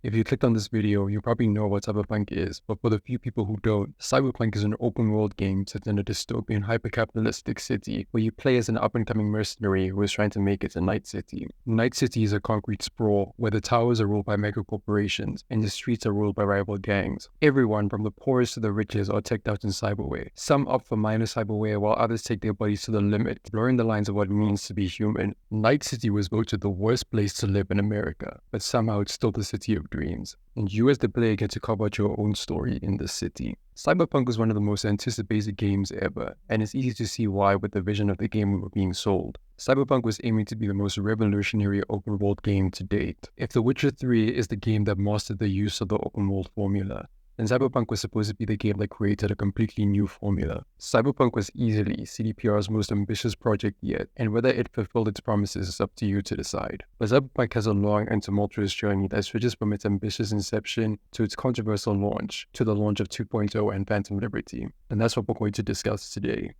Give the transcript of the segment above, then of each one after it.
If you clicked on this video, you probably know what Cyberpunk is, but for the few people who don't, Cyberpunk is an open-world game set in a dystopian, hyper-capitalistic city where you play as an up-and-coming mercenary who is trying to make it a Night City. Night City is a concrete sprawl where the towers are ruled by mega corporations and the streets are ruled by rival gangs. Everyone, from the poorest to the richest, are teched out in cyberware. Some opt for minor cyberware while others take their bodies to the limit, blurring the lines of what it means to be human. Night City was voted the worst place to live in America, but somehow it's still the city of dreams, and you as the player get to carve out your own story in this city. Cyberpunk was one of the most anticipated games ever, and it's easy to see why with the vision of the game we were being sold. Cyberpunk was aiming to be the most revolutionary open-world game to date. If The Witcher 3 is the game that mastered the use of the open-world formula, and Cyberpunk was supposed to be the game that created a completely new formula. Cyberpunk was easily Cdpr's most ambitious project yet, and whether it fulfilled its promises is up to you to decide. But Cyberpunk has a long and tumultuous journey that stretches from its ambitious inception to its controversial launch, to the launch of 2.0 and Phantom Liberty. And that's what we're going to discuss today.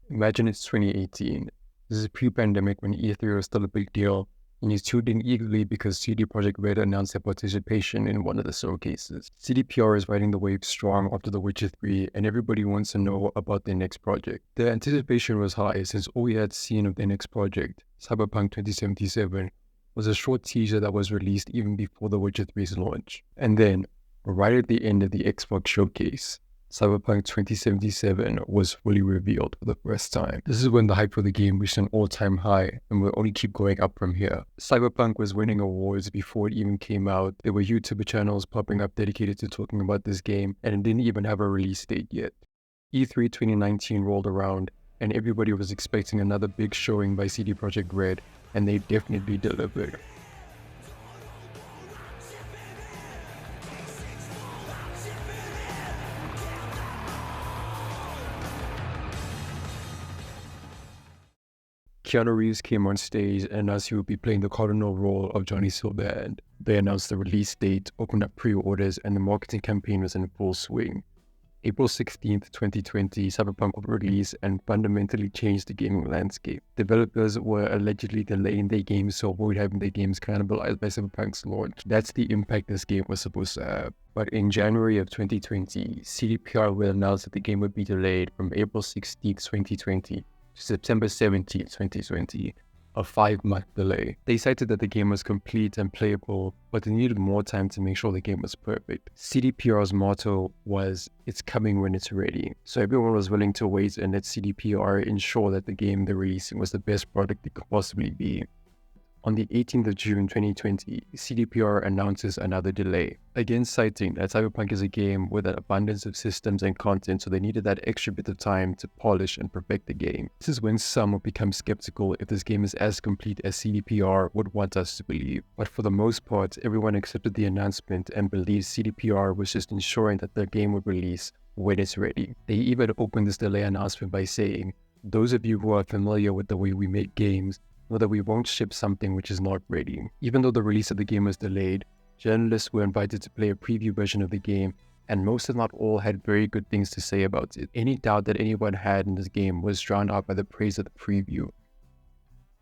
Imagine it's 2018. This is pre-pandemic when E3 was still a big deal, and you tuned in eagerly because CD Projekt Red announced their participation in one of the showcases. Cdpr is riding the wave strong after The Witcher 3, and everybody wants to know about their next project. The anticipation was high since all we had seen of their next project, Cyberpunk 2077, was a short teaser that was released even before The Witcher 3's launch. And then, right at the end of the Xbox showcase, Cyberpunk 2077 was fully revealed for the first time. This is when the hype for the game reached an all-time high and will only keep going up from here. Cyberpunk was winning awards before it even came out. There were YouTube channels popping up dedicated to talking about this game, and it didn't even have a release date yet. E3 2019 rolled around and everybody was expecting another big showing by CD Projekt Red, and they definitely delivered. Keanu Reeves came on stage and announced he would be playing the cardinal role of Johnny Silverhand. They announced the release date, opened up pre-orders, and the marketing campaign was in full swing. April 16th, 2020, Cyberpunk would release and fundamentally change the gaming landscape. Developers were allegedly delaying their games to avoid having their games cannibalized by Cyberpunk's launch. That's the impact this game was supposed to have. But in January of 2020, Cdpr will announce that the game would be delayed from April 16th, 2020 to September 17th, 2020, a 5-month delay. They cited that the game was complete and playable, but they needed more time to make sure the game was perfect. Cdpr's motto was, "It's coming when it's ready." So everyone was willing to wait and let Cdpr ensure that the game they're releasing was the best product it could possibly be. On the 18th of June 2020, Cdpr announces another delay, again citing that Cyberpunk is a game with an abundance of systems and content, so they needed that extra bit of time to polish and perfect the game. This is when some would become skeptical if this game is as complete as Cdpr would want us to believe. But for the most part, everyone accepted the announcement and believed Cdpr was just ensuring that the game would release when it's ready. They even opened this delay announcement by saying, "Those of you who are familiar with the way we make games know that we won't ship something which is not ready." Even though the release of the game was delayed, journalists were invited to play a preview version of the game, and most if not all had very good things to say about it. Any doubt that anyone had in this game was drowned out by the praise of the preview.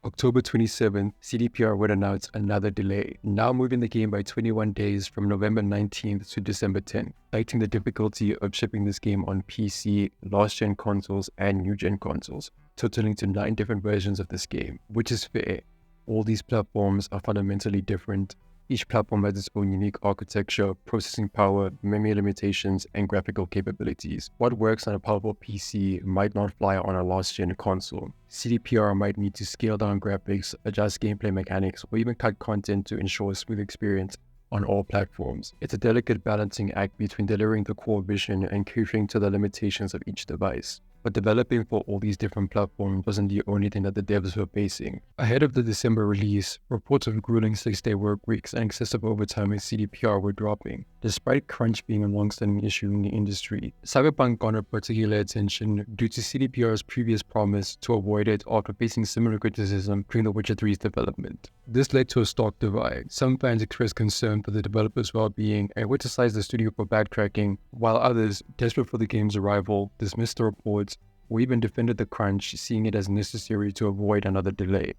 October 27th, Cdpr would announce another delay, now moving the game by 21 days from November 19th to December 10th, citing the difficulty of shipping this game on PC, last-gen consoles, and new-gen consoles, totaling to 9 different versions of this game, which is fair. All these platforms are fundamentally different. Each platform has its own unique architecture, processing power, memory limitations, and graphical capabilities. What works on a powerful PC might not fly on a last-gen console. Cdpr might need to scale down graphics, adjust gameplay mechanics, or even cut content to ensure a smooth experience on all platforms. It's a delicate balancing act between delivering the core vision and catering to the limitations of each device. But developing for all these different platforms wasn't the only thing that the devs were facing. Ahead of the December release, reports of grueling 6-day work weeks and excessive overtime at Cdpr were dropping. Despite crunch being a long-standing issue in the industry, Cyberpunk garnered particular attention due to Cdpr's previous promise to avoid it after facing similar criticism during The Witcher 3's development. This led to a stark divide. Some fans expressed concern for the developers' well-being and criticized the studio for backtracking, while others, desperate for the game's arrival, dismissed the reports or even defended the crunch, seeing it as necessary to avoid another delay.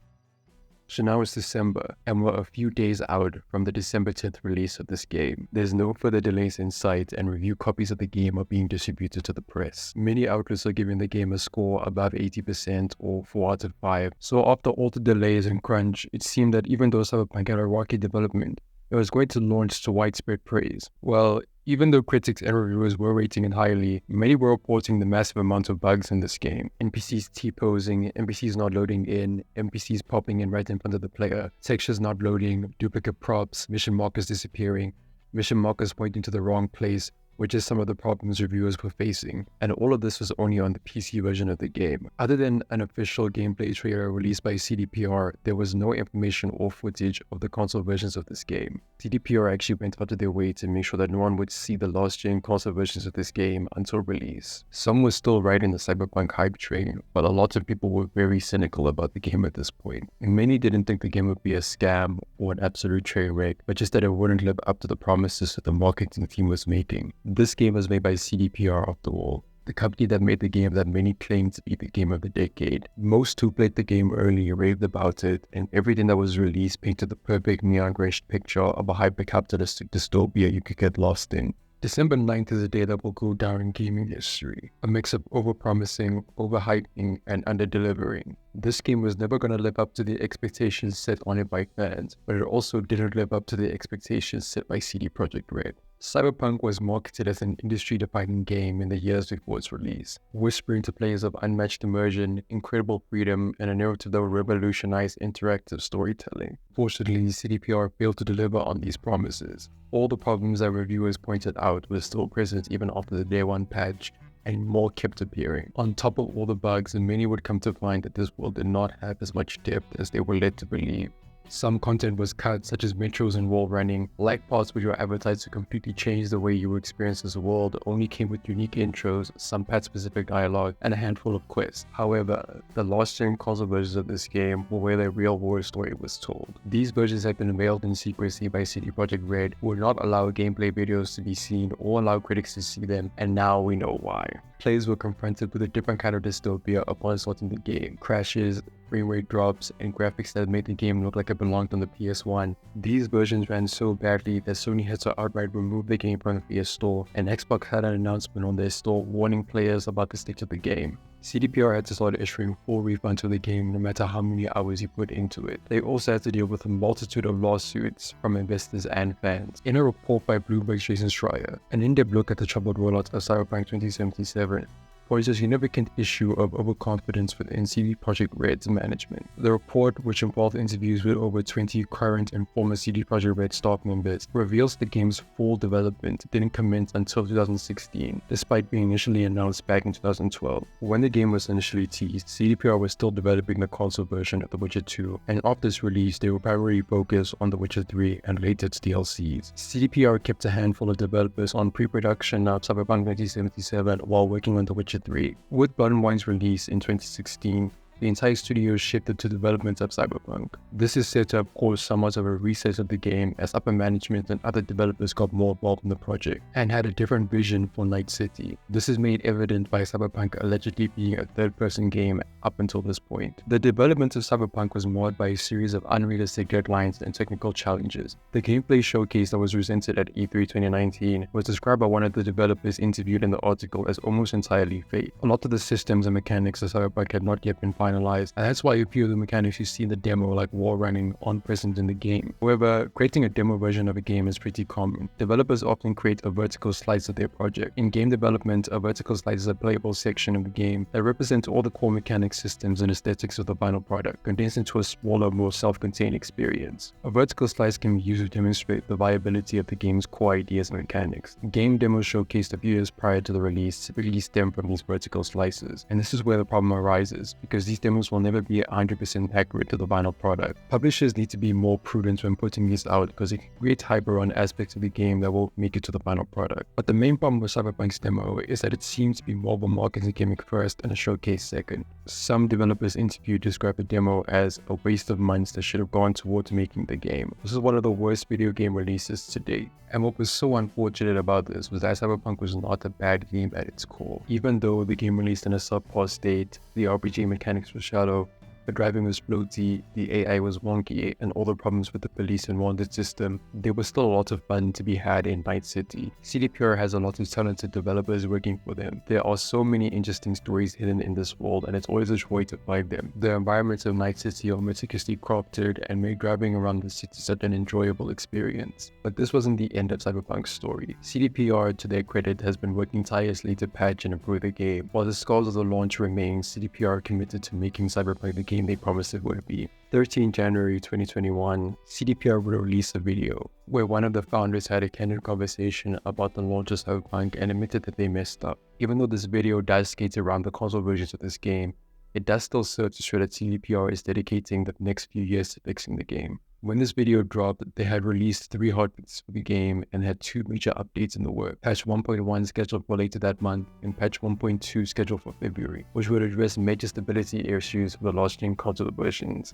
So now it's December, and we're a few days out from the December 10th release of this game. There's no further delays in sight, and review copies of the game are being distributed to the press. Many outlets are giving the game a score above 80% or 4 out of 5. So after all the delays and crunch, it seemed that even though Cyberpunk had a rocky development, it was going to launch to widespread praise. Well, even though critics and reviewers were rating it highly, many were reporting the massive amount of bugs in this game. NPCs T-posing, NPCs not loading in, NPCs popping in right in front of the player, textures not loading, duplicate props, mission markers disappearing, mission markers pointing to the wrong place, which is some of the problems reviewers were facing, and all of this was only on the PC version of the game. Other than an official gameplay trailer released by Cdpr, there was no information or footage of the console versions of this game. Cdpr actually went out of their way to make sure that no one would see the last-gen console versions of this game until release. Some were still riding the Cyberpunk hype train, but a lot of people were very cynical about the game at this point. And many didn't think the game would be a scam or an absolute train wreck, but just that it wouldn't live up to the promises that the marketing team was making. This game was made by Cdpr after all, the company that made the game that many claimed to be the game of the decade. Most who played the game early raved about it, and everything that was released painted the perfect neon-graced picture of a hyper-capitalistic dystopia you could get lost in. December 9th is a day that will go down in gaming history, a mix of overpromising, overhyping, and under-delivering. This game was never going to live up to the expectations set on it by fans, but it also didn't live up to the expectations set by CD Projekt Red. Cyberpunk was marketed as an industry-defining game in the years before its release, whispering to players of unmatched immersion, incredible freedom, and a narrative that would revolutionize interactive storytelling. Fortunately, CDPR failed to deliver on these promises. All the problems that reviewers pointed out were still present even after the Day 1 patch, and more kept appearing. On top of all the bugs, many would come to find that this world did not have as much depth as they were led to believe. Some content was cut, such as metros and wall running. Like parts which were advertised to completely change the way you would experience this world only came with unique intros, some patch-specific dialogue, and a handful of quests. However, the last-gen console versions of this game were where the real-world story was told. These versions have been veiled in secrecy by CD Projekt Red, who would not allow gameplay videos to be seen or allow critics to see them, and now we know why. Players were confronted with a different kind of dystopia upon starting the game. Crashes, frame rate drops, and graphics that made the game look like it belonged on the PS1. These versions ran so badly that Sony had to outright remove the game from the PS Store, and Xbox had an announcement on their store warning players about the state of the game. CDPR had to start issuing full refunds of the game no matter how many hours you put into it. They also had to deal with a multitude of lawsuits from investors and fans. In a report by Bloomberg's Jason Schreier, an in-depth look at the troubled rollout of Cyberpunk 2077 points a significant issue of overconfidence within CD Projekt Red's management. The report, which involved interviews with over 20 current and former CD Projekt Red staff members, reveals the game's full development didn't commence until 2016, despite being initially announced back in 2012. When the game was initially teased, CDPR was still developing the console version of The Witcher 2, and after its release, they were primarily focused on The Witcher 3 and later its DLCs. CDPR kept a handful of developers on pre-production of Cyberpunk 2077 while working on The Witcher 3. With Blood and Wine's release in 2016, the entire studio shifted to development of Cyberpunk. This is said to have caused somewhat of a reset of the game as upper management and other developers got more involved in the project and had a different vision for Night City. This is made evident by Cyberpunk allegedly being a third-person game up until this point. The development of Cyberpunk was marred by a series of unrealistic deadlines and technical challenges. The gameplay showcase that was presented at E3 2019 was described by one of the developers interviewed in the article as almost entirely fake. A lot of the systems and mechanics of Cyberpunk had not yet been finalized, and that's why a few of the mechanics you see in the demo, like wall running, aren't present in the game. However, creating a demo version of a game is pretty common. Developers often create a vertical slice of their project. In game development, a vertical slice is a playable section of the game that represents all the core mechanics, systems, and aesthetics of the final product, condensed into a smaller, more self-contained experience. A vertical slice can be used to demonstrate the viability of the game's core ideas and mechanics. Game demos showcased a few years prior to the release typically stem from these vertical slices, and this is where the problem arises, because these demos will never be 100% accurate to the final product. Publishers need to be more prudent when putting these out because it can create hyper on aspects of the game that won't make it to the final product. But the main problem with Cyberpunk's demo is that it seems to be more of a marketing gimmick first and a showcase second. Some developers interviewed describe the demo as a waste of months that should have gone towards making the game. This is one of the worst video game releases to date. And what was so unfortunate about this was that Cyberpunk was not a bad game at its core. Even though the game released in a subpar state, the RPG mechanics were shallow, The driving was floaty, the AI was wonky, and all the problems with the police and wanted system, there was still a lot of fun to be had in Night City. Cdpr has a lot of talented developers working for them. There are so many interesting stories hidden in this world, and it's always a joy to find them. The environments of Night City are meticulously crafted and make driving around the city such an enjoyable experience. But this wasn't the end of Cyberpunk's story. Cdpr, to their credit, has been working tirelessly to patch and improve the game. While the scars of the launch remain, Cdpr committed to making Cyberpunk the game they promised it would be. 13 January 2021, Cdpr would release a video where one of the founders had a candid conversation about the launch of Cyberpunk and admitted that they messed up. Even though this video does skate around the console versions of this game, it does still serve to show that Cdpr is dedicating the next few years to fixing the game. When this video dropped, they had released 3 hotfixes for the game and had 2 major updates in the works. Patch 1.1 scheduled for later that month and patch 1.2 scheduled for February, which would address major stability issues for the last-gen console versions.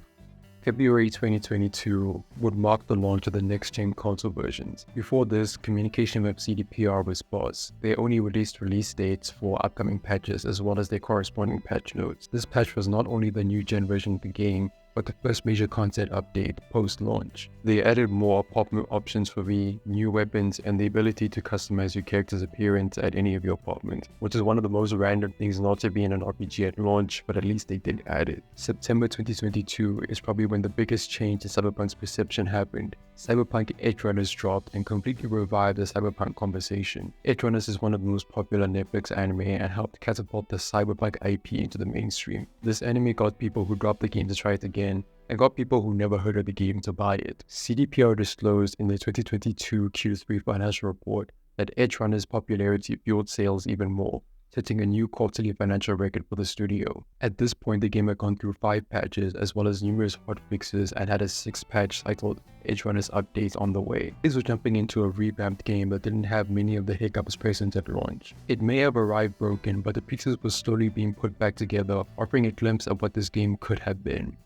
February 2022 would mark the launch of the next-gen console versions. Before this, communication with Cdpr was sparse. They only released release dates for upcoming patches as well as their corresponding patch notes. This patch was not only the new-gen version of the game, but the first major content update post-launch. They added more pop-up options for V, new weapons, and the ability to customize your character's appearance at any of your apartments, which is one of the most random things not to be in an RPG at launch, but at least they did add it. September 2022 is probably when the biggest change in Cyberpunk's perception happened. Cyberpunk EdgeRunners dropped and completely revived the Cyberpunk conversation. EdgeRunners is one of the most popular Netflix anime and helped catapult the Cyberpunk IP into the mainstream. This anime got people who dropped the game to try it again, and got people who never heard of the game to buy it. Cdpr disclosed in the 2022 Q3 financial report that EdgeRunners' popularity fueled sales even more, setting a new quarterly financial record for the studio. At this point, the game had gone through 5 patches as well as numerous hotfixes and had a 6th patch titled EdgeRunners Update on the way. This was jumping into a revamped game that didn't have many of the hiccups present at launch. It may have arrived broken, but the pieces were slowly being put back together, offering a glimpse of what this game could have been.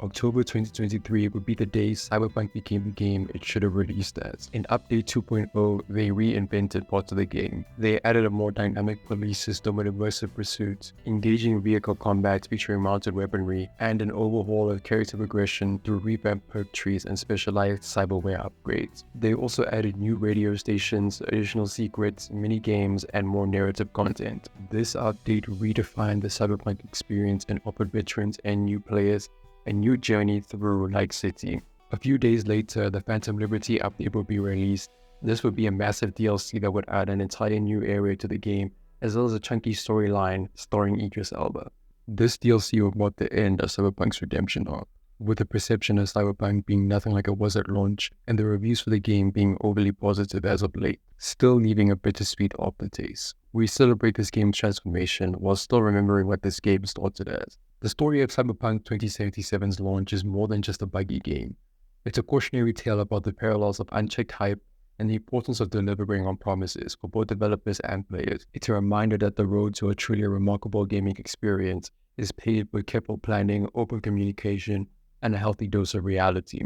October 2023 would be the day Cyberpunk became the game it should have released as. In Update 2.0, they reinvented parts of the game. They added a more dynamic police system with immersive pursuits, engaging vehicle combat featuring mounted weaponry, and an overhaul of character progression through revamped perk trees and specialized cyberware upgrades. They also added new radio stations, additional secrets, mini-games, and more narrative content. This update redefined the Cyberpunk experience and offered veterans and new players a new journey through Night City. A few days later, the Phantom Liberty update would be released. This would be a massive DLC that would add an entire new area to the game, as well as a chunky storyline starring Idris Elba. This DLC would mark the end of Cyberpunk's redemption arc, with the perception of Cyberpunk being nothing like it was at launch, and the reviews for the game being overly positive as of late, still leaving a bittersweet aftertaste. We celebrate this game's transformation while still remembering what this game started as. The story of Cyberpunk 2077's launch is more than just a buggy game. It's a cautionary tale about the parallels of unchecked hype and the importance of delivering on promises for both developers and players. It's a reminder that the road to a truly remarkable gaming experience is paved with careful planning, open communication, and a healthy dose of reality.